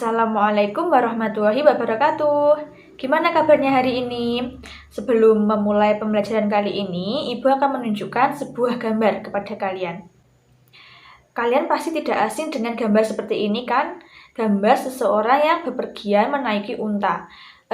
Assalamualaikum warahmatullahi wabarakatuh. Gimana kabarnya hari ini? Sebelum memulai pembelajaran kali ini, Ibu akan menunjukkan sebuah gambar kepada kalian. Kalian pasti tidak asing dengan gambar seperti ini kan? Gambar seseorang yang bepergian menaiki unta.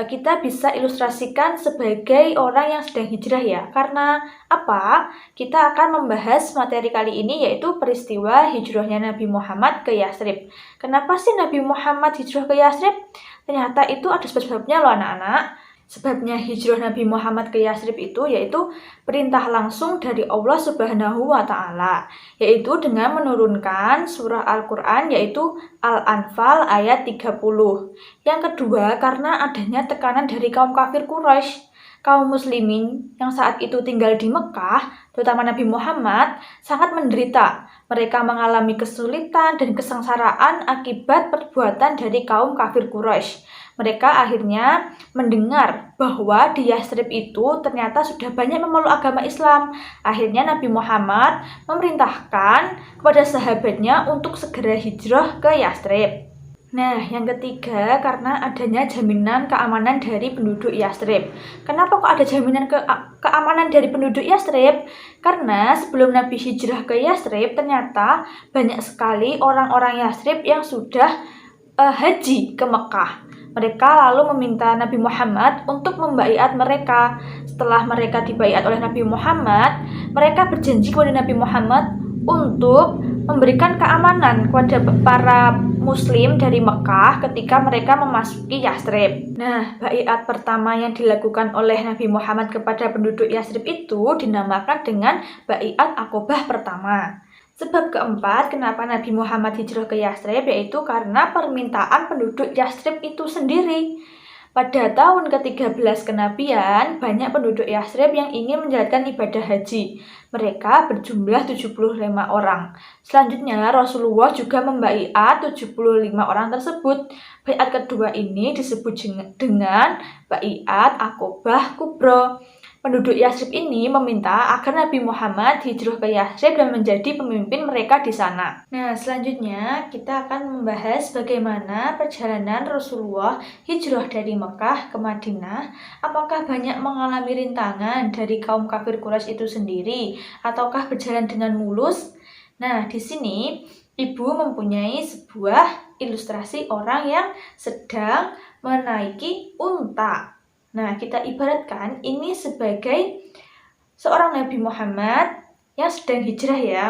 Kita bisa ilustrasikan sebagai orang yang sedang hijrah ya. Karena apa? Kita akan membahas materi kali ini yaitu peristiwa hijrahnya Nabi Muhammad ke Yathrib. Kenapa sih Nabi Muhammad hijrah ke Yathrib? Ternyata itu ada sebab-sebabnya loh anak-anak. Sebabnya hijrah Nabi Muhammad ke Yathrib itu yaitu perintah langsung dari Allah Subhanahu wa Ta'ala, yaitu dengan menurunkan surah Al-Quran yaitu Al-Anfal ayat 30. Yang kedua, karena adanya tekanan dari kaum kafir Quraisy. Kaum muslimin yang saat itu tinggal di Mekah, terutama Nabi Muhammad, sangat menderita. Mereka mengalami kesulitan dan kesengsaraan akibat perbuatan dari kaum kafir Quraisy. Mereka akhirnya mendengar bahwa di Yathrib itu ternyata sudah banyak memeluk agama Islam. Akhirnya Nabi Muhammad memerintahkan kepada sahabatnya untuk segera hijrah ke Yathrib. Nah, yang ketiga, karena adanya jaminan keamanan dari penduduk Yathrib. Kenapa kok ada jaminan keamanan dari penduduk Yathrib? Karena sebelum Nabi hijrah ke Yathrib, ternyata banyak sekali orang-orang Yathrib yang sudah haji ke Mekah. Mereka lalu meminta Nabi Muhammad untuk membaiat mereka. Setelah mereka dibaiat oleh Nabi Muhammad, mereka berjanji kepada Nabi Muhammad untuk memberikan keamanan kepada para muslim dari Mekah ketika mereka memasuki Yathrib. Nah, baiat pertama yang dilakukan oleh Nabi Muhammad kepada penduduk Yathrib itu dinamakan dengan baiat Aqobah pertama. Sebab keempat, kenapa Nabi Muhammad hijrah ke Yathrib yaitu karena permintaan penduduk Yathrib itu sendiri. Pada tahun ke-13 kenabian, banyak penduduk Yathrib yang ingin menjalankan ibadah haji. Mereka berjumlah 75 orang. Selanjutnya, Rasulullah juga membaiat 75 orang tersebut. Baiat kedua ini disebut dengan baiat Aqobah Kubro. Penduduk Yathrib ini meminta agar Nabi Muhammad hijrah ke Yathrib dan menjadi pemimpin mereka di sana. Nah, selanjutnya kita akan membahas bagaimana perjalanan Rasulullah hijrah dari Mekah ke Madinah. Apakah banyak mengalami rintangan dari kaum kafir Quraisy itu sendiri, ataukah berjalan dengan mulus? Nah, di sini Ibu mempunyai sebuah ilustrasi orang yang sedang menaiki unta. Nah, kita ibaratkan ini sebagai seorang Nabi Muhammad yang sedang hijrah ya.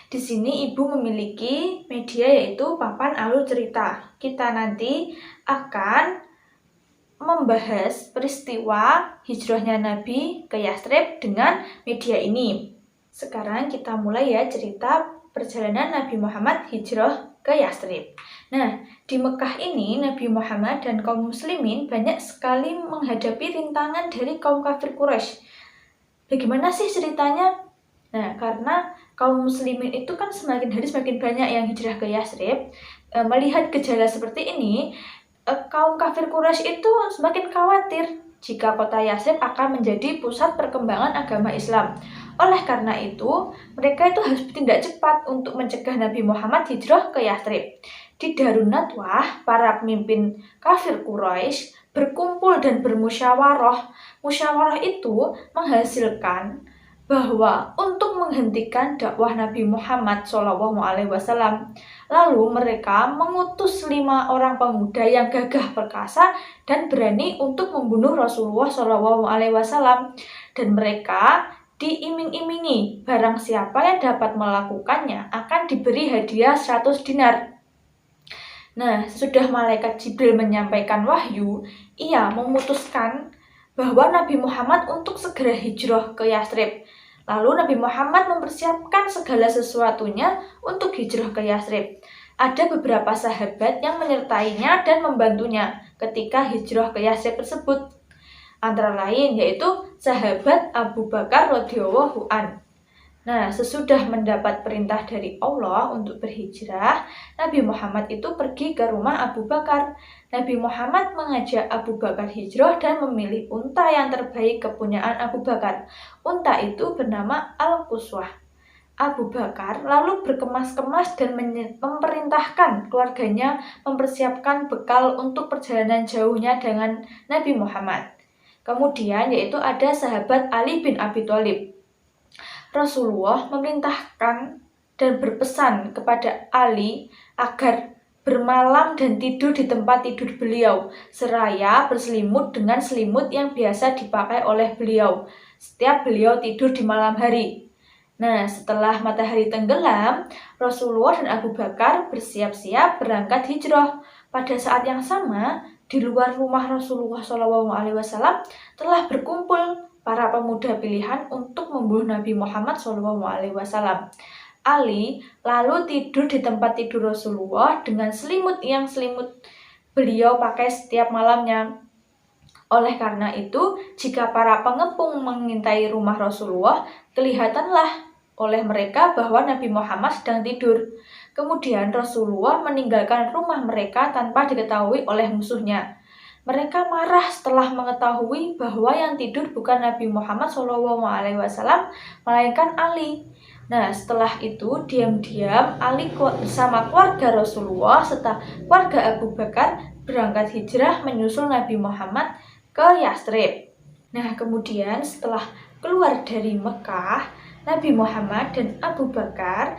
Di sini Ibu memiliki media yaitu papan alur cerita. Kita nanti akan membahas peristiwa hijrahnya Nabi ke Yathrib dengan media ini. Sekarang kita mulai ya cerita perjalanan Nabi Muhammad hijrah ke Yathrib. Nah, di Mekah ini Nabi Muhammad dan kaum muslimin banyak sekali menghadapi rintangan dari kaum kafir Quraisy. Bagaimana sih ceritanya? Nah, karena kaum muslimin itu kan semakin hari semakin banyak yang hijrah ke Yathrib. Melihat gejala seperti ini, kaum kafir Quraisy itu semakin khawatir jika kota Yathrib akan menjadi pusat perkembangan agama Islam. Oleh karena itu, mereka itu harus bertindak cepat untuk mencegah Nabi Muhammad hijrah ke Yathrib. Di Darun Nadwah, para pemimpin kafir Quraisy berkumpul dan bermusyawarah. Musyawarah itu menghasilkan bahwa untuk menghentikan dakwah Nabi Muhammad SAW, lalu mereka mengutus 5 orang pemuda yang gagah perkasa dan berani untuk membunuh Rasulullah SAW, dan mereka diiming-imingi barang siapa yang dapat melakukannya akan diberi hadiah 100 dinar. Nah, sesudah malaikat Jibril menyampaikan wahyu, ia memutuskan bahwa Nabi Muhammad untuk segera hijrah ke Yathrib. Lalu Nabi Muhammad mempersiapkan segala sesuatunya untuk hijrah ke Yathrib. Ada beberapa sahabat yang menyertainya dan membantunya ketika hijrah ke Yathrib tersebut. Antara lain yaitu sahabat Abu Bakar radhiyallahu an. Nah, sesudah mendapat perintah dari Allah untuk berhijrah, Nabi Muhammad itu pergi ke rumah Abu Bakar. Nabi Muhammad mengajak Abu Bakar hijrah dan memilih unta yang terbaik kepunyaan Abu Bakar. Unta itu bernama Al-Quswah. Abu Bakar lalu berkemas-kemas dan memerintahkan keluarganya mempersiapkan bekal untuk perjalanan jauhnya dengan Nabi Muhammad. Kemudian yaitu ada sahabat Ali bin Abi Thalib. Rasulullah memerintahkan dan berpesan kepada Ali agar bermalam dan tidur di tempat tidur beliau, seraya berselimut dengan selimut yang biasa dipakai oleh beliau setiap beliau tidur di malam hari. Nah, setelah matahari tenggelam, Rasulullah dan Abu Bakar bersiap-siap berangkat hijrah. Pada saat yang sama, di luar rumah Rasulullah SAW telah berkumpul para pemuda pilihan untuk membunuh Nabi Muhammad SAW. Ali lalu tidur di tempat tidur Rasulullah dengan selimut beliau pakai setiap malamnya. Oleh karena itu, jika para pengepung mengintai rumah Rasulullah, kelihatanlah oleh mereka bahwa Nabi Muhammad sedang tidur. Kemudian Rasulullah meninggalkan rumah mereka tanpa diketahui oleh musuhnya. Mereka marah setelah mengetahui bahwa yang tidur bukan Nabi Muhammad SAW, melainkan Ali. Nah, setelah itu diam-diam Ali bersama keluarga Rasulullah serta keluarga Abu Bakar berangkat hijrah menyusul Nabi Muhammad ke Yastrib. Nah, kemudian setelah keluar dari Mekah, Nabi Muhammad dan Abu Bakar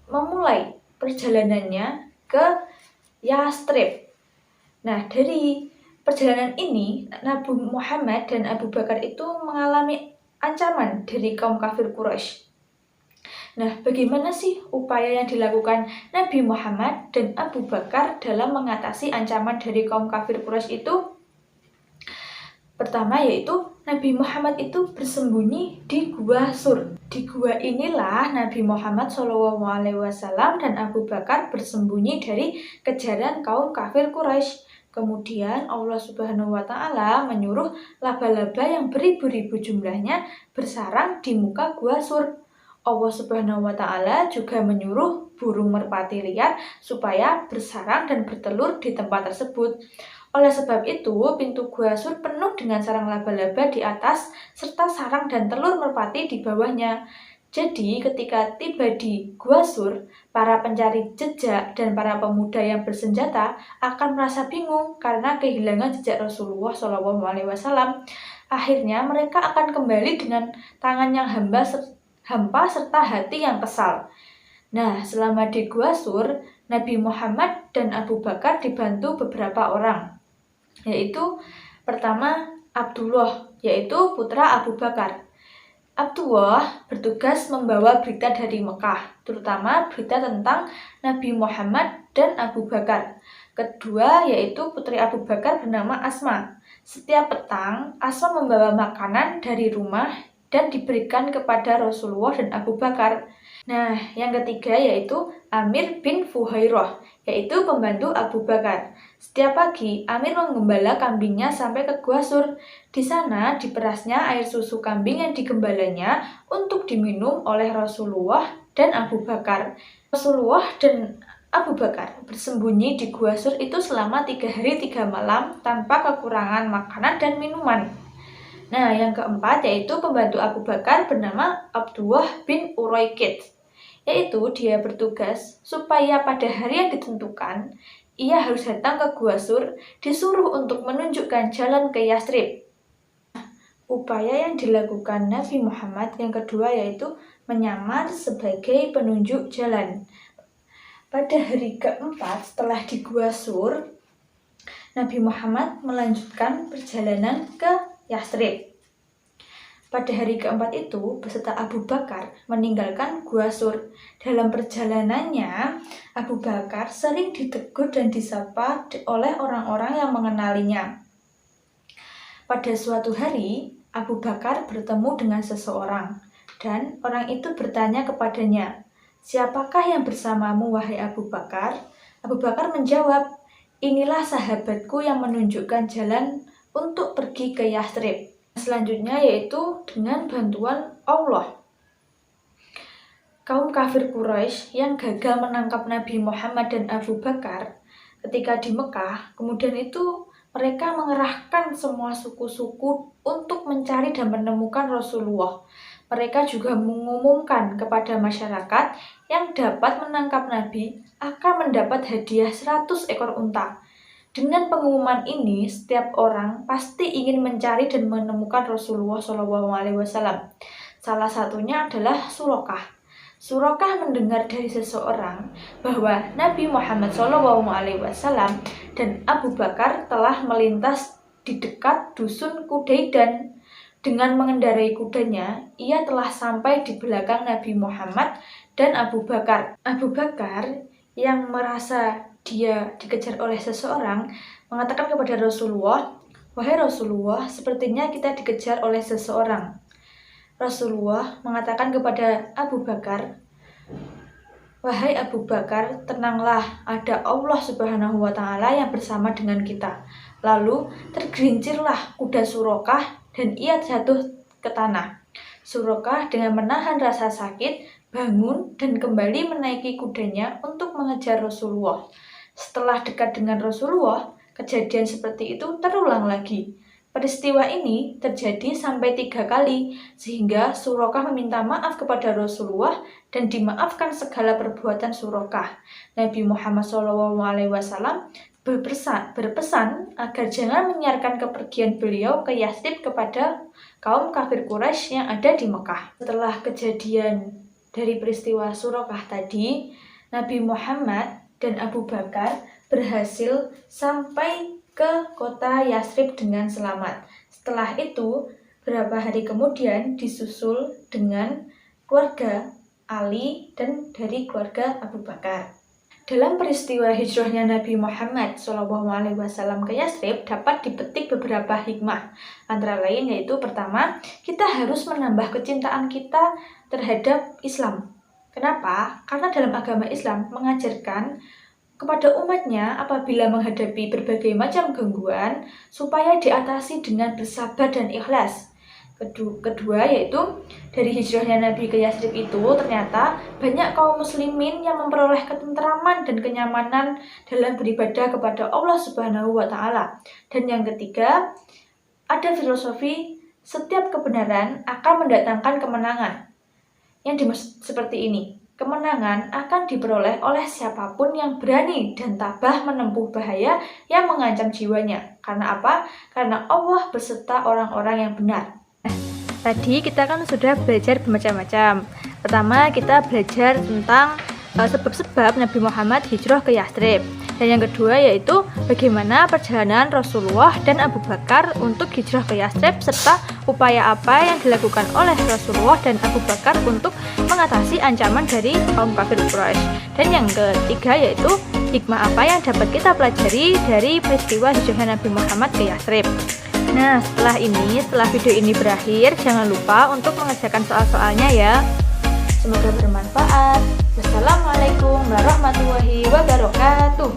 memulai perjalanannya ke Yastrib. Nah, dari perjalanan ini, Nabi Muhammad dan Abu Bakar itu mengalami ancaman dari kaum kafir Quraisy. Nah, bagaimana sih upaya yang dilakukan Nabi Muhammad dan Abu Bakar dalam mengatasi ancaman dari kaum kafir Quraisy itu? Pertama yaitu Nabi Muhammad itu bersembunyi di Gua Sur. Di gua inilah Nabi Muhammad SAW dan Abu Bakar bersembunyi dari kejaran kaum kafir Quraisy. Kemudian Allah Subhanahu wa Ta'ala menyuruh laba-laba yang beribu-ribu jumlahnya bersarang di muka Gua Sur. Allah Subhanahu wa Ta'ala juga menyuruh burung merpati liar supaya bersarang dan bertelur di tempat tersebut. Oleh sebab itu, pintu Gua Sur penuh dengan sarang laba-laba di atas serta sarang dan telur merpati di bawahnya. Jadi, ketika tiba di Gua Sur, para pencari jejak dan para pemuda yang bersenjata akan merasa bingung karena kehilangan jejak Rasulullah SAW. Akhirnya, mereka akan kembali dengan tangan yang hampa serta hati yang kesal. Nah, selama di Gua Sur, Nabi Muhammad dan Abu Bakar dibantu beberapa orang, yaitu pertama Abdullah, yaitu putra Abu Bakar. Abdullah bertugas membawa berita dari Mekah, terutama berita tentang Nabi Muhammad dan Abu Bakar. Kedua yaitu putri Abu Bakar bernama Asma. Setiap petang, Asma membawa makanan dari rumah dan diberikan kepada Rasulullah dan Abu Bakar. Nah, yang ketiga yaitu Amir bin Fuhairah, yaitu pembantu Abu Bakar. Setiap pagi, Amir menggembala kambingnya sampai ke Gua Sur. Di sana diperasnya air susu kambing yang digembalanya untuk diminum oleh Rasulullah dan Abu Bakar. Rasulullah dan Abu Bakar bersembunyi di Gua Sur itu selama 3 hari 3 malam tanpa kekurangan makanan dan minuman. Nah, yang keempat yaitu pembantu Abu Bakar bernama Abdullah bin Uraikid, yaitu dia bertugas supaya pada hari yang ditentukan ia harus datang ke Gua Sur, disuruh untuk menunjukkan jalan ke Yastrib. Upaya yang dilakukan Nabi Muhammad yang kedua yaitu menyamar sebagai penunjuk jalan. Pada hari keempat setelah di Gua Sur, Nabi Muhammad melanjutkan perjalanan ke Yastrib. Pada hari keempat itu, beserta Abu Bakar meninggalkan Gua Sur. Dalam perjalanannya, Abu Bakar sering ditegur dan disapa oleh orang-orang yang mengenalinya. Pada suatu hari, Abu Bakar bertemu dengan seseorang, dan orang itu bertanya kepadanya, "Siapakah yang bersamamu, wahai Abu Bakar?" Abu Bakar menjawab, "Inilah sahabatku yang menunjukkan jalan untuk pergi ke Yastrib." Selanjutnya yaitu dengan bantuan Allah. Kaum kafir Quraisy yang gagal menangkap Nabi Muhammad dan Abu Bakar ketika di Mekah, kemudian itu mereka mengerahkan semua suku-suku untuk mencari dan menemukan Rasulullah. Mereka juga mengumumkan kepada masyarakat yang dapat menangkap Nabi akan mendapat hadiah 100 ekor unta. Dengan pengumuman ini, setiap orang pasti ingin mencari dan menemukan Rasulullah SAW. Salah satunya adalah Surokah. Surokah mendengar dari seseorang bahwa Nabi Muhammad SAW dan Abu Bakar telah melintas di dekat dusun Kudaidan. Dengan mengendarai kudanya, ia telah sampai di belakang Nabi Muhammad dan Abu Bakar. Abu Bakar yang merasa dia dikejar oleh seseorang mengatakan kepada Rasulullah, "Wahai Rasulullah, sepertinya kita dikejar oleh seseorang." Rasulullah mengatakan kepada Abu Bakar, "Wahai Abu Bakar, tenanglah, ada Allah Subhanahu wa Ta'ala yang bersama dengan kita." Lalu tergelincirlah kuda Surokah dan ia jatuh ke tanah. Surokah dengan menahan rasa sakit bangun dan kembali menaiki kudanya untuk mengejar Rasulullah. Setelah dekat dengan Rasulullah, kejadian seperti itu terulang lagi. Peristiwa ini terjadi sampai 3 kali, sehingga Surokah meminta maaf kepada Rasulullah dan dimaafkan segala perbuatan Surokah. Nabi Muhammad SAW berpesan agar jangan menyiarkan kepergian beliau ke Yathrib kepada kaum kafir Quraisy yang ada di Mekah. Setelah kejadian dari peristiwa Surokah tadi, Nabi Muhammad dan Abu Bakar berhasil sampai ke kota Yathrib dengan selamat. Setelah itu, beberapa hari kemudian disusul dengan keluarga Ali dan dari keluarga Abu Bakar. Dalam peristiwa hijrahnya Nabi Muhammad SAW ke Yathrib dapat dipetik beberapa hikmah. Antara lain yaitu pertama, kita harus menambah kecintaan kita terhadap Islam. Kenapa? Karena dalam agama Islam mengajarkan kepada umatnya apabila menghadapi berbagai macam gangguan supaya diatasi dengan bersabar dan ikhlas. Kedua yaitu dari hijrahnya Nabi ke Yathrib itu ternyata banyak kaum muslimin yang memperoleh ketenteraman dan kenyamanan dalam beribadah kepada Allah Subhanahu wa Ta'ala. Dan yang ketiga, ada filosofi setiap kebenaran akan mendatangkan kemenangan. Yang dimaksud seperti ini, kemenangan akan diperoleh oleh siapapun yang berani dan tabah menempuh bahaya yang mengancam jiwanya. Karena apa? Karena Allah beserta orang-orang yang benar. Tadi kita kan sudah belajar bermacam-macam. Pertama kita belajar tentang sebab-sebab Nabi Muhammad hijrah ke Yathrib. Dan yang kedua yaitu bagaimana perjalanan Rasulullah dan Abu Bakar untuk hijrah ke Yathrib serta upaya apa yang dilakukan oleh Rasulullah dan Abu Bakar untuk mengatasi ancaman dari kaum kafir Quraisy. Dan yang ketiga yaitu hikmah apa yang dapat kita pelajari dari peristiwa hijrah Nabi Muhammad ke Yathrib. Nah, setelah video ini berakhir, jangan lupa untuk mengerjakan soal-soalnya ya. Semoga bermanfaat. Wassalamualaikum warahmatullahi wabarakatuh.